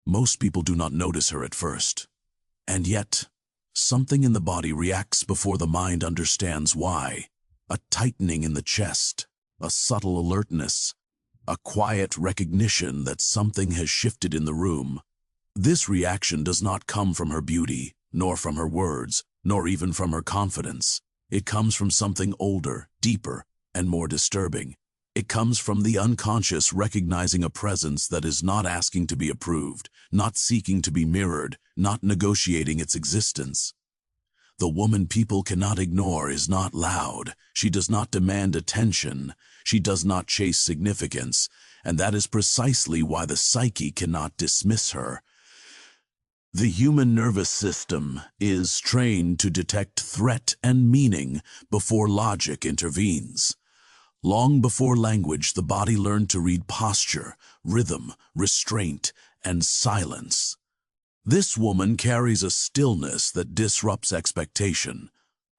Most people do not notice her at first. And yet, something in the body reacts before the mind understands why. A tightening in the chest, a subtle alertness, a quiet recognition that something has shifted in the room. This reaction does not come from her beauty, nor from her words, nor even from her confidence. It comes from something older, deeper, and more disturbing. It comes from the unconscious recognizing a presence that is not asking to be approved, not seeking to be mirrored, not negotiating its existence. The woman people cannot ignore is not loud. She does not demand attention. She does not chase significance, and that is precisely why the psyche cannot dismiss her. The human nervous system is trained to detect threat and meaning before logic intervenes. Long before language, the body learned to read posture, rhythm, restraint, and silence. This woman carries a stillness that disrupts expectation.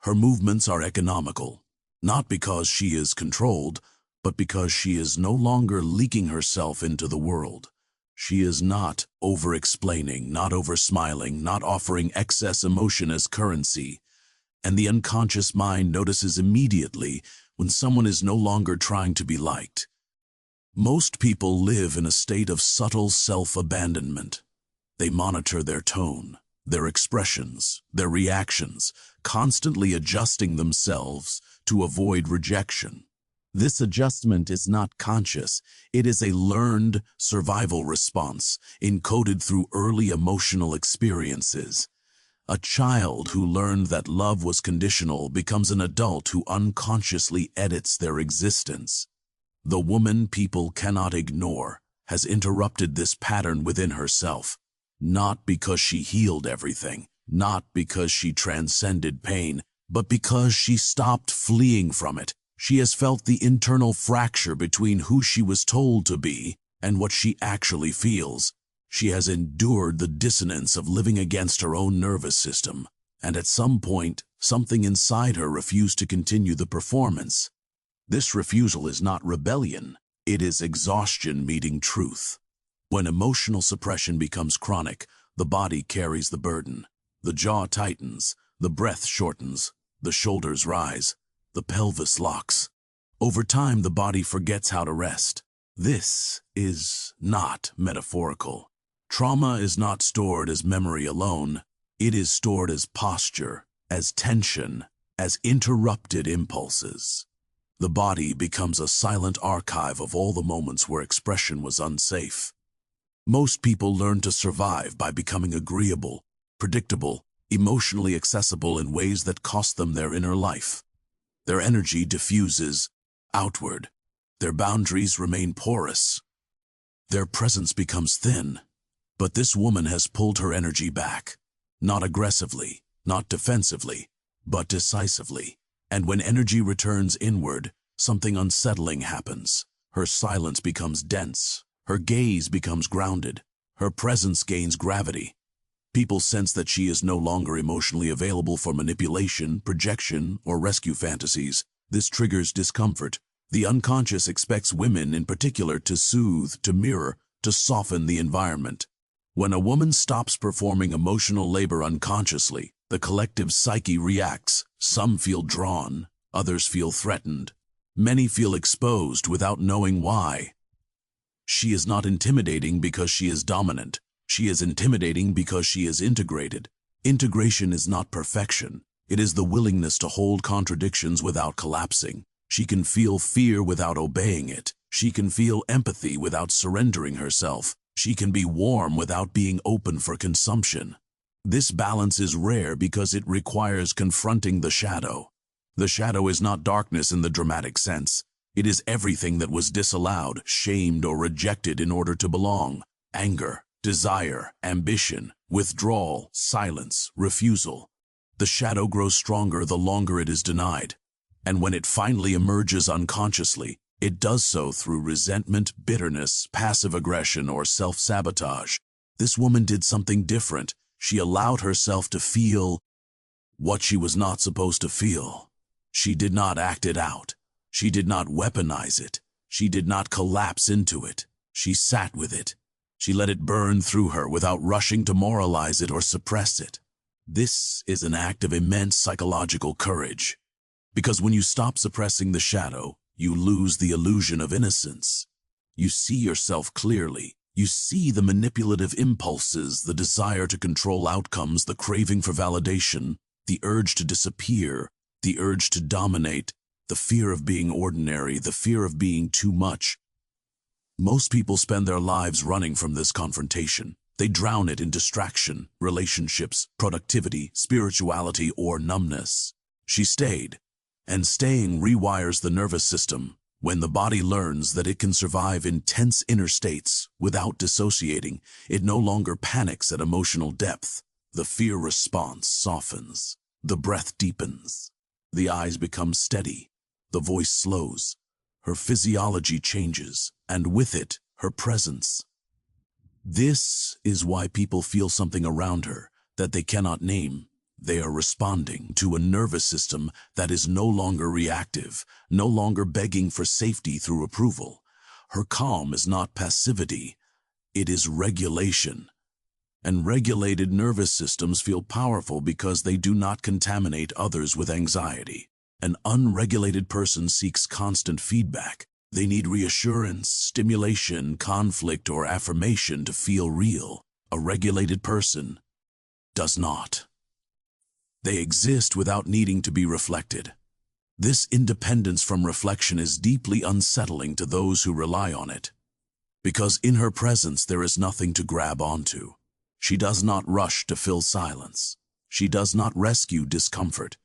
Her movements are economical, not because she is controlled, but because she is no longer leaking herself into the world. She is not over-explaining, not over-smiling, not offering excess emotion as currency. And the unconscious mind notices immediately when someone is no longer trying to be liked. Most people live in a state of subtle self-abandonment. They monitor their tone, their expressions, their reactions, constantly adjusting themselves to avoid rejection. This adjustment is not conscious. It is a learned survival response encoded through early emotional experiences. A child who learned that love was conditional becomes an adult who unconsciously edits their existence. The woman people cannot ignore has interrupted this pattern within herself, not because she healed everything, not because she transcended pain, but because she stopped fleeing from it. She has felt the internal fracture between who she was told to be and what she actually feels. She has endured the dissonance of living against her own nervous system, and at some point, something inside her refused to continue the performance. This refusal is not rebellion, it is exhaustion meeting truth. When emotional suppression becomes chronic, the body carries the burden. The jaw tightens, the breath shortens, the shoulders rise, the pelvis locks. Over time, the body forgets how to rest. This is not metaphorical. Trauma is not stored as memory alone. It is stored as posture, as tension, as interrupted impulses. The body becomes a silent archive of all the moments where expression was unsafe. Most people learn to survive by becoming agreeable, predictable, emotionally accessible in ways that cost them their inner life. Their energy diffuses outward. Their boundaries remain porous. Their presence becomes thin. But this woman has pulled her energy back, not aggressively, not defensively, but decisively. And when energy returns inward, something unsettling happens. Her silence becomes dense. Her gaze becomes grounded. Her presence gains gravity. People sense that she is no longer emotionally available for manipulation, projection, or rescue fantasies. This triggers discomfort. The unconscious expects women in particular to soothe, to mirror, to soften the environment. When a woman stops performing emotional labor unconsciously, the collective psyche reacts. Some feel drawn, others feel threatened. Many feel exposed without knowing why. She is not intimidating because she is dominant. She is intimidating because she is integrated. Integration is not perfection. It is the willingness to hold contradictions without collapsing. She can feel fear without obeying it. She can feel empathy without surrendering herself. She can be warm without being open for consumption. This balance is rare because it requires confronting the shadow. The shadow is not darkness in the dramatic sense. It is everything that was disallowed, shamed, or rejected in order to belong. Anger, desire, ambition, withdrawal, silence, refusal. The shadow grows stronger the longer it is denied. And when it finally emerges unconsciously, it does so through resentment, bitterness, passive aggression, or self-sabotage. This woman did something different. She allowed herself to feel what she was not supposed to feel. She did not act it out. She did not weaponize it. She did not collapse into it. She sat with it. She let it burn through her without rushing to moralize it or suppress it. This is an act of immense psychological courage, because when you stop suppressing the shadow, you lose the illusion of innocence. You see yourself clearly. You see the manipulative impulses, the desire to control outcomes, the craving for validation, the urge to disappear, the urge to dominate, the fear of being ordinary, the fear of being too much. Most people spend their lives running from this confrontation. They drown it in distraction, relationships, productivity, spirituality, or numbness. She stayed, and staying rewires the nervous system. When the body learns that it can survive intense inner states without dissociating, it no longer panics at emotional depth. The fear response softens, the breath deepens, the eyes become steady, the voice slows, her physiology changes, and with it, her presence. This is why people feel something around her that they cannot name. They are responding to a nervous system that is no longer reactive, no longer begging for safety through approval. Her calm is not passivity, it is regulation. And regulated nervous systems feel powerful because they do not contaminate others with anxiety. An unregulated person seeks constant feedback. They need reassurance, stimulation, conflict, or affirmation to feel real. A regulated person does not. They exist without needing to be reflected. This independence from reflection is deeply unsettling to those who rely on it, because in her presence there is nothing to grab onto. She does not rush to fill silence. She does not rescue discomfort.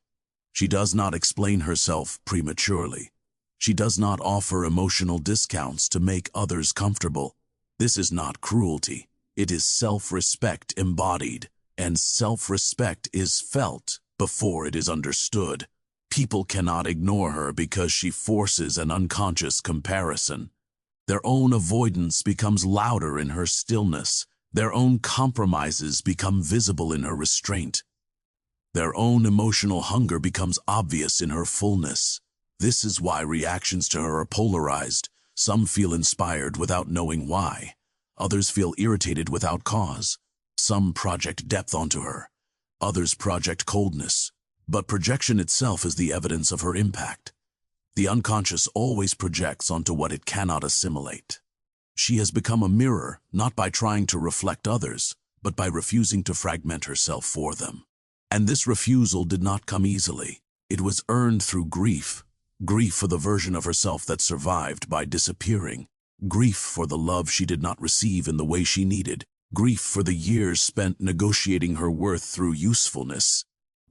She does not explain herself prematurely. She does not offer emotional discounts to make others comfortable. This is not cruelty. It is self-respect embodied, and self-respect is felt before it is understood. People cannot ignore her because she forces an unconscious comparison. Their own avoidance becomes louder in her stillness. Their own compromises become visible in her restraint. Their own emotional hunger becomes obvious in her fullness. This is why reactions to her are polarized. Some feel inspired without knowing why. Others feel irritated without cause. Some project depth onto her. Others project coldness. But projection itself is the evidence of her impact. The unconscious always projects onto what it cannot assimilate. She has become a mirror, not by trying to reflect others, but by refusing to fragment herself for them. And this refusal did not come easily. It was earned through grief. Grief for the version of herself that survived by disappearing. Grief for the love she did not receive in the way she needed. Grief for the years spent negotiating her worth through usefulness.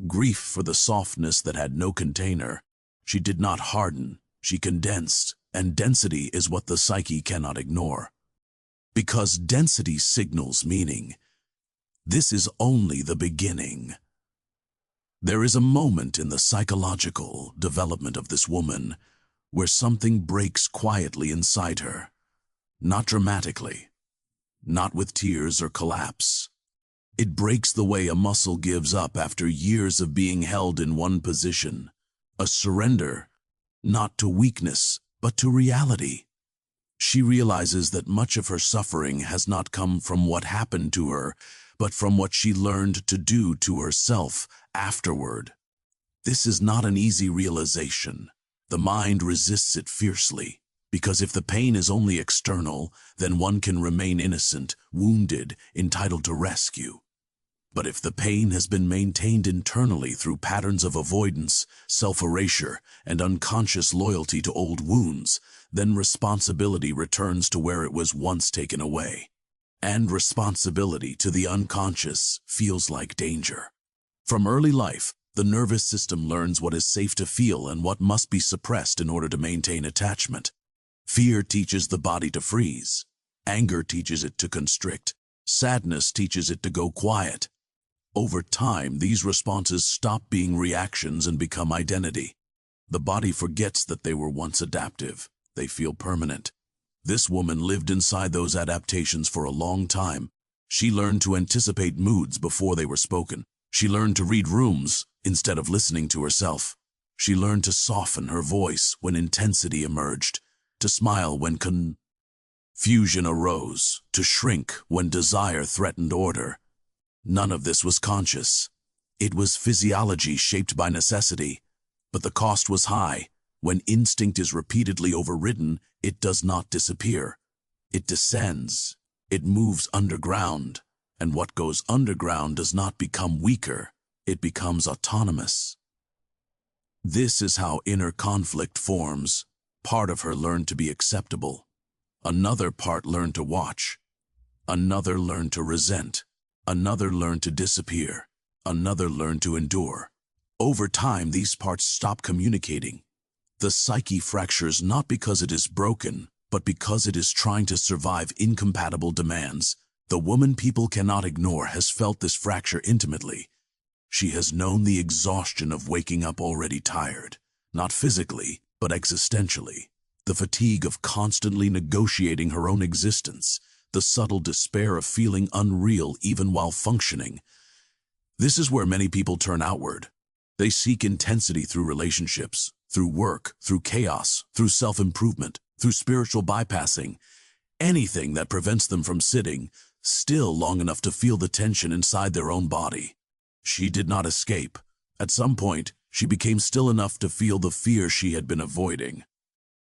Grief for the softness that had no container. She did not harden, she condensed, and density is what the psyche cannot ignore. Because density signals meaning. This is only the beginning. There is a moment in the psychological development of this woman where something breaks quietly inside her. Not dramatically, not with tears or collapse. It breaks the way a muscle gives up after years of being held in one position. A surrender, not to weakness, but to reality. She realizes that much of her suffering has not come from what happened to her, but from what she learned to do to herself afterward. This is not an easy realization. The mind resists it fiercely, because if the pain is only external, then one can remain innocent, wounded, entitled to rescue. But if the pain has been maintained internally through patterns of avoidance, self-erasure, and unconscious loyalty to old wounds, then responsibility returns to where it was once taken away. And responsibility to the unconscious feels like danger. From early life, the nervous system learns what is safe to feel and what must be suppressed in order to maintain attachment. Fear teaches the body to freeze. Anger teaches it to constrict. Sadness teaches it to go quiet. Over time, these responses stop being reactions and become identity. The body forgets that they were once adaptive. They feel permanent. This woman lived inside those adaptations for a long time. She learned to anticipate moods before they were spoken. She learned to read rooms instead of listening to herself. She learned to soften her voice when intensity emerged, to smile when Fusion arose, to shrink when desire threatened order. None of this was conscious. It was physiology shaped by necessity. But the cost was high. When instinct is repeatedly overridden, it does not disappear. It descends. It moves underground. And what goes underground does not become weaker. It becomes autonomous. This is how inner conflict forms. Part of her learned to be acceptable. Another part learned to watch. Another learned to resent. Another learned to disappear. Another learned to endure. Over time, these parts stop communicating. The psyche fractures not because it is broken, but because it is trying to survive incompatible demands. The woman people cannot ignore has felt this fracture intimately. She has known the exhaustion of waking up already tired, not physically, but existentially. The fatigue of constantly negotiating her own existence, the subtle despair of feeling unreal even while functioning. This is where many people turn outward. They seek intensity through relationships, through work, through chaos, through self-improvement, through spiritual bypassing. Anything that prevents them from sitting still long enough to feel the tension inside their own body. She did not escape. At some point, she became still enough to feel the fear she had been avoiding.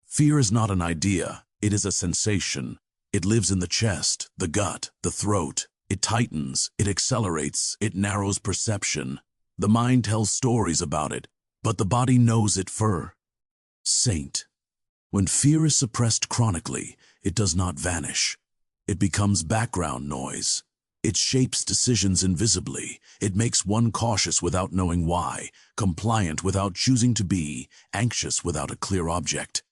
Fear is not an idea, it is a sensation. It lives in the chest, the gut, the throat. It tightens, it accelerates, it narrows perception. The mind tells stories about it, but the body knows it for saint. When fear is suppressed chronically, it does not vanish. It becomes background noise. It shapes decisions invisibly. It makes one cautious without knowing why, compliant without choosing to be, anxious without a clear object.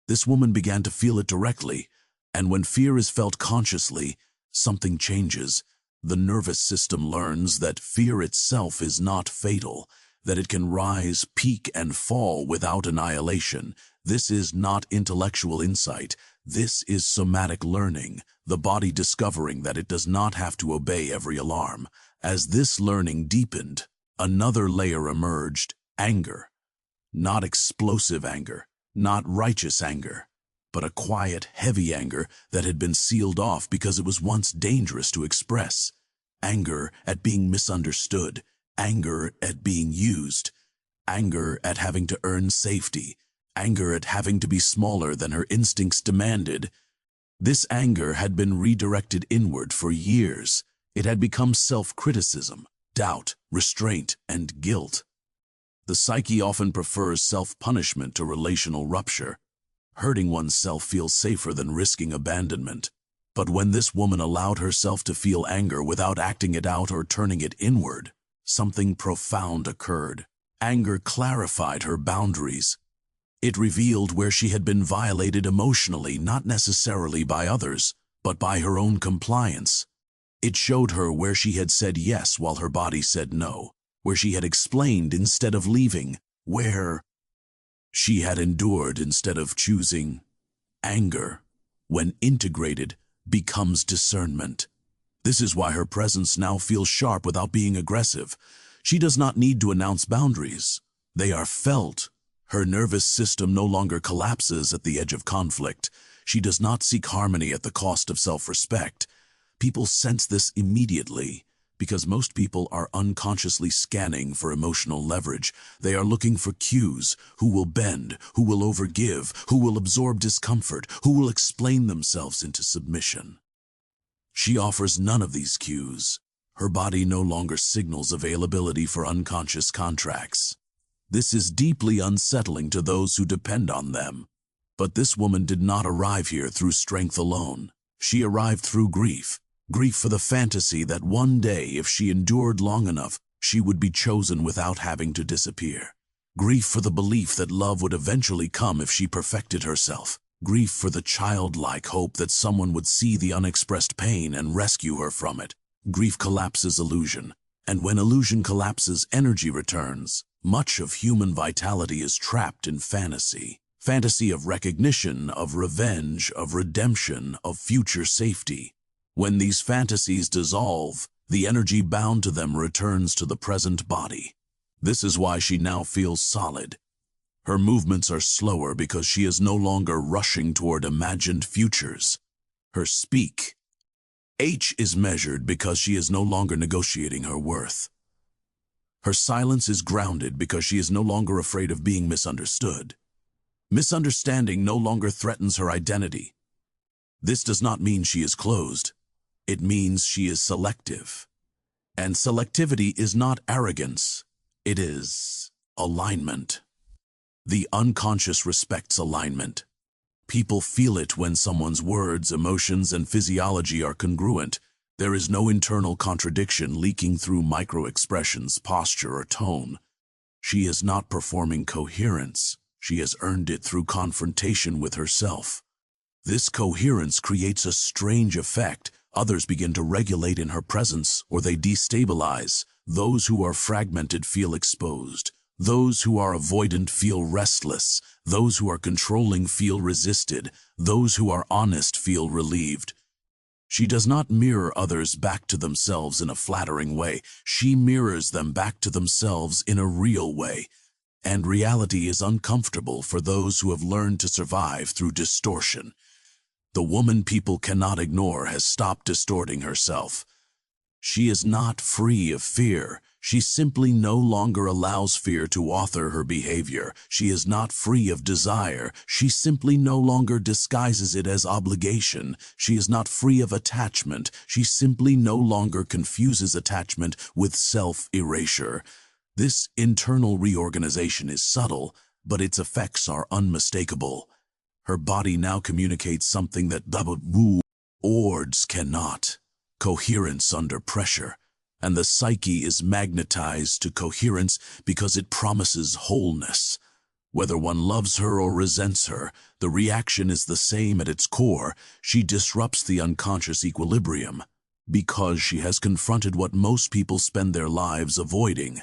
This woman began to feel it directly, and when fear is felt consciously, something changes. The nervous system learns that fear itself is not fatal, that it can rise, peak, and fall without annihilation. This is not intellectual insight. This is somatic learning, the body discovering that it does not have to obey every alarm. As this learning deepened, another layer emerged: anger. Not explosive anger, not righteous anger, but a quiet, heavy anger that had been sealed off because it was once dangerous to express. Anger at being misunderstood, anger at being used, anger at having to earn safety, anger at having to be smaller than her instincts demanded. This anger had been redirected inward for years. It had become self-criticism, doubt, restraint, and guilt. The psyche often prefers self-punishment to relational rupture. Hurting oneself feels safer than risking abandonment. But when this woman allowed herself to feel anger without acting it out or turning it inward, something profound occurred. Anger clarified her boundaries. It revealed where she had been violated emotionally, not necessarily by others, but by her own compliance. It showed her where she had said yes while her body said no, where she had explained instead of leaving, where she had endured instead of choosing. Anger, when integrated, becomes discernment. This is why her presence now feels sharp without being aggressive. She does not need to announce boundaries. They are felt. Her nervous system no longer collapses at the edge of conflict. She does not seek harmony at the cost of self-respect. People sense this immediately, because most people are unconsciously scanning for emotional leverage. They are looking for cues: who will bend, who will overgive, who will absorb discomfort, who will explain themselves into submission. She offers none of these cues. Her body no longer signals availability for unconscious contracts. This is deeply unsettling to those who depend on them. But this woman did not arrive here through strength alone. She arrived through grief. Grief for the fantasy that one day, if she endured long enough, she would be chosen without having to disappear. Grief for the belief that love would eventually come if she perfected herself. Grief for the childlike hope that someone would see the unexpressed pain and rescue her from it. Grief collapses illusion, and when illusion collapses, energy returns. Much of human vitality is trapped in fantasy. Fantasy of recognition, of revenge, of redemption, of future safety. When these fantasies dissolve, the energy bound to them returns to the present body. This is why she now feels solid. Her movements are slower because she is no longer rushing toward imagined futures. her speak. H is measured because she is no longer negotiating her worth. Her silence is grounded because she is no longer afraid of being misunderstood. Misunderstanding no longer threatens her identity. This does not mean she is closed. It means she is selective. And selectivity is not arrogance. It is alignment. The unconscious respects alignment. People feel it when someone's words, emotions, and physiology are congruent. There is no internal contradiction leaking through micro-expressions, posture, or tone. She is not performing coherence. She has earned it through confrontation with herself. This coherence creates a strange effect. Others begin to regulate in her presence, or they destabilize. Those who are fragmented feel exposed. Those who are avoidant feel restless. Those who are controlling feel resisted. Those who are honest feel relieved. She does not mirror others back to themselves in a flattering way. She mirrors them back to themselves in a real way. And reality is uncomfortable for those who have learned to survive through distortion. The woman people cannot ignore has stopped distorting herself. She is not free of fear. She simply no longer allows fear to author her behavior. She is not free of desire. She simply no longer disguises it as obligation. She is not free of attachment. She simply no longer confuses attachment with self-erasure. This internal reorganization is subtle, but its effects are unmistakable. Her body now communicates something that words cannot. Coherence under pressure. And the psyche is magnetized to coherence because it promises wholeness. Whether one loves her or resents her, the reaction is the same at its core. She disrupts the unconscious equilibrium because she has confronted what most people spend their lives avoiding.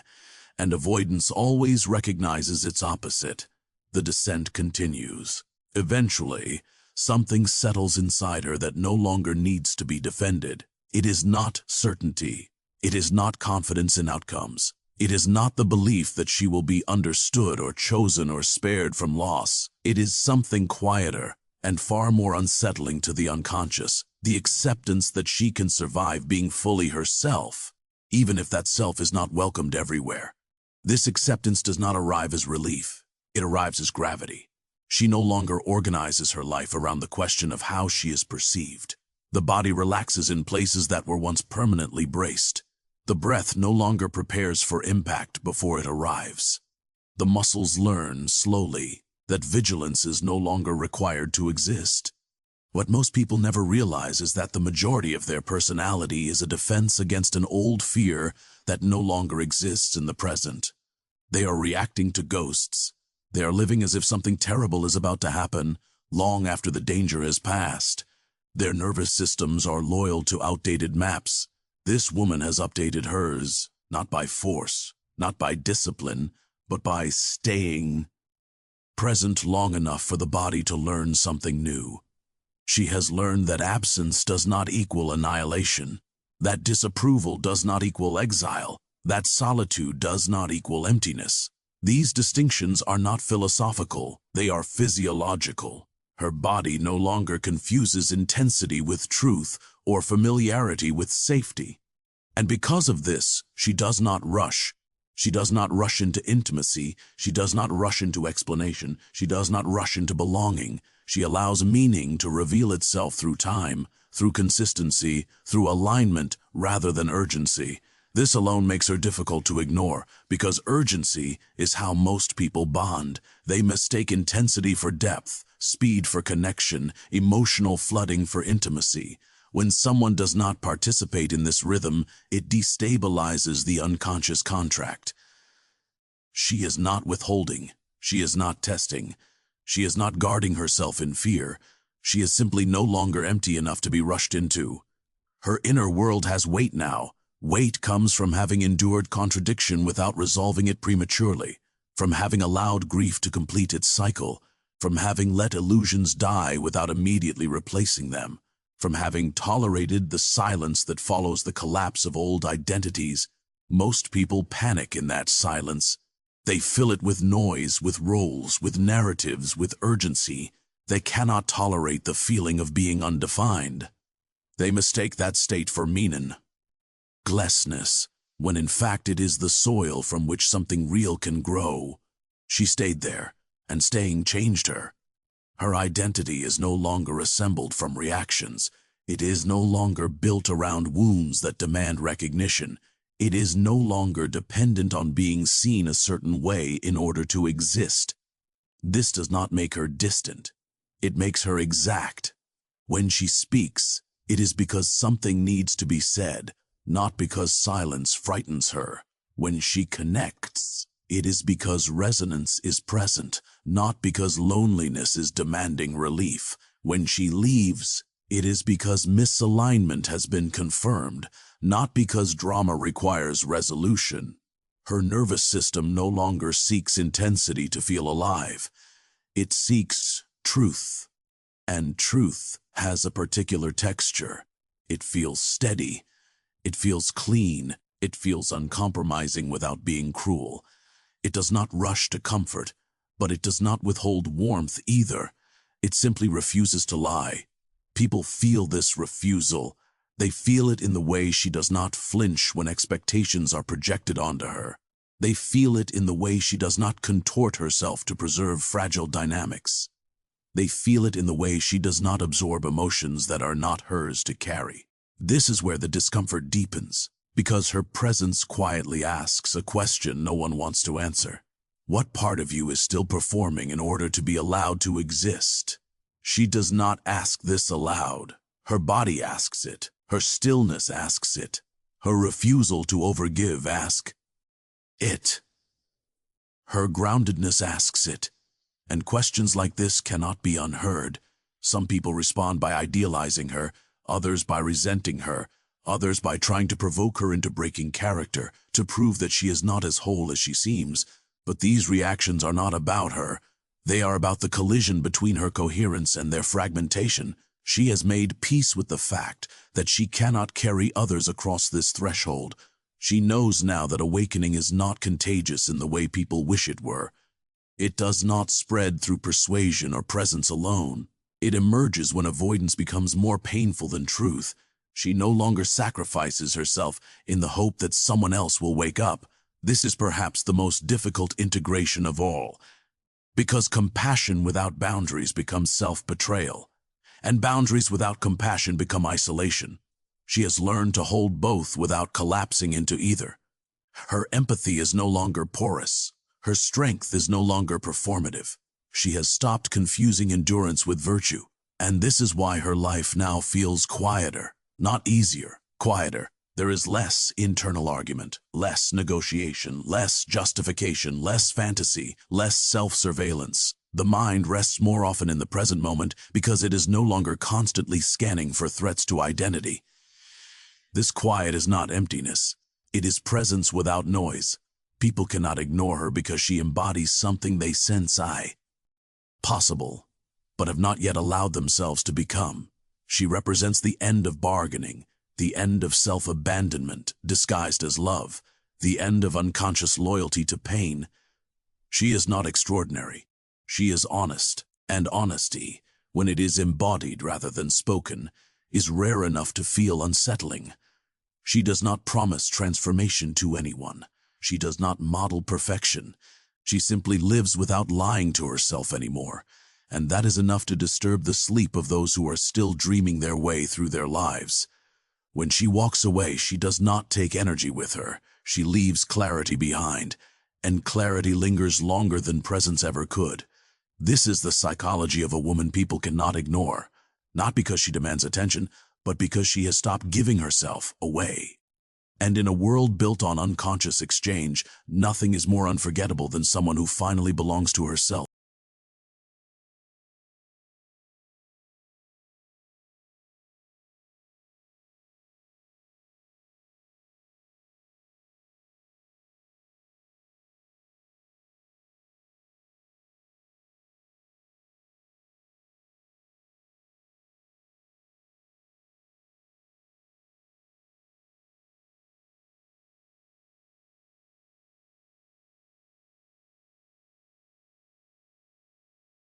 And avoidance always recognizes its opposite. The descent continues. Eventually, something settles inside her that no longer needs to be defended. It is not certainty. It is not confidence in outcomes. It is not the belief that she will be understood or chosen or spared from loss. It is something quieter and far more unsettling to the unconscious, the acceptance that she can survive being fully herself, even if that self is not welcomed everywhere. This acceptance does not arrive as relief. It arrives as gravity. She no longer organizes her life around the question of how she is perceived. The body relaxes in places that were once permanently braced. The breath no longer prepares for impact before it arrives. The muscles learn, slowly, that vigilance is no longer required to exist. What most people never realize is that the majority of their personality is a defense against an old fear that no longer exists in the present. They are reacting to ghosts. They are living as if something terrible is about to happen, long after the danger has passed. Their nervous systems are loyal to outdated maps. This woman has updated hers, not by force, not by discipline, but by staying present long enough for the body to learn something new. She has learned that absence does not equal annihilation, that disapproval does not equal exile, that solitude does not equal emptiness. These distinctions are not philosophical, they are physiological. Her body no longer confuses intensity with truth or familiarity with safety. And because of this, she does not rush. She does not rush into intimacy. She does not rush into explanation. She does not rush into belonging. She allows meaning to reveal itself through time, through consistency, through alignment rather than urgency. This alone makes her difficult to ignore, because urgency is how most people bond. They mistake intensity for depth, speed for connection, emotional flooding for intimacy. When someone does not participate in this rhythm, it destabilizes the unconscious contract. She is not withholding. She is not testing. She is not guarding herself in fear. She is simply no longer empty enough to be rushed into. Her inner world has weight now. Weight comes from having endured contradiction without resolving it prematurely, from having allowed grief to complete its cycle, from having let illusions die without immediately replacing them, from having tolerated the silence that follows the collapse of old identities. Most people panic in that silence. They fill it with noise, with roles, with narratives, with urgency. They cannot tolerate the feeling of being undefined. They mistake that state for meaninglessness, when in fact it is the soil from which something real can grow. She stayed there, and staying changed her. Her identity is no longer assembled from reactions. It is no longer built around wounds that demand recognition. It is no longer dependent on being seen a certain way in order to exist. This does not make her distant. It makes her exact. When she speaks, it is because something needs to be said, not because silence frightens her. When she connects, it is because resonance is present, not because loneliness is demanding relief. When she leaves, it is because misalignment has been confirmed, not because drama requires resolution. Her nervous system no longer seeks intensity to feel alive. It seeks truth, and truth has a particular texture. It feels steady. It feels clean. It feels uncompromising without being cruel. It does not rush to comfort, but it does not withhold warmth either. It simply refuses to lie. People feel this refusal. They feel it in the way she does not flinch when expectations are projected onto her. They feel it in the way she does not contort herself to preserve fragile dynamics. They feel it in the way she does not absorb emotions that are not hers to carry. This is where the discomfort deepens, because her presence quietly asks a question no one wants to answer. What part of you is still performing in order to be allowed to exist? She does not ask this aloud. Her body asks it. Her stillness asks it. Her refusal to overgive asks it. Her groundedness asks it. And questions like this cannot be unheard. Some people respond by idealizing her, others by resenting her, others by trying to provoke her into breaking character, to prove that she is not as whole as she seems. But these reactions are not about her. They are about the collision between her coherence and their fragmentation. She has made peace with the fact that she cannot carry others across this threshold. She knows now that awakening is not contagious in the way people wish it were. It does not spread through persuasion or presence alone. It emerges when avoidance becomes more painful than truth. She no longer sacrifices herself in the hope that someone else will wake up. This is perhaps the most difficult integration of all, because compassion without boundaries becomes self-betrayal, and boundaries without compassion become isolation. She has learned to hold both without collapsing into either. Her empathy is no longer porous. Her strength is no longer performative. She has stopped confusing endurance with virtue, and this is why her life now feels quieter, not easier, quieter. There is less internal argument, less negotiation, less justification, less fantasy, less self-surveillance. The mind rests more often in the present moment because it is no longer constantly scanning for threats to identity. This quiet is not emptiness. It is presence without noise. People cannot ignore her because she embodies something they sense possible, but have not yet allowed themselves to become. She represents the end of bargaining, the end of self-abandonment disguised as love, the end of unconscious loyalty to pain. She is not extraordinary. She is honest, and honesty, when it is embodied rather than spoken, is rare enough to feel unsettling. She does not promise transformation to anyone. She does not model perfection. She simply lives without lying to herself anymore, and that is enough to disturb the sleep of those who are still dreaming their way through their lives. When she walks away, she does not take energy with her. She leaves clarity behind, and clarity lingers longer than presence ever could. This is the psychology of a woman people cannot ignore, not because she demands attention, but because she has stopped giving herself away. And in a world built on unconscious exchange, nothing is more unforgettable than someone who finally belongs to herself.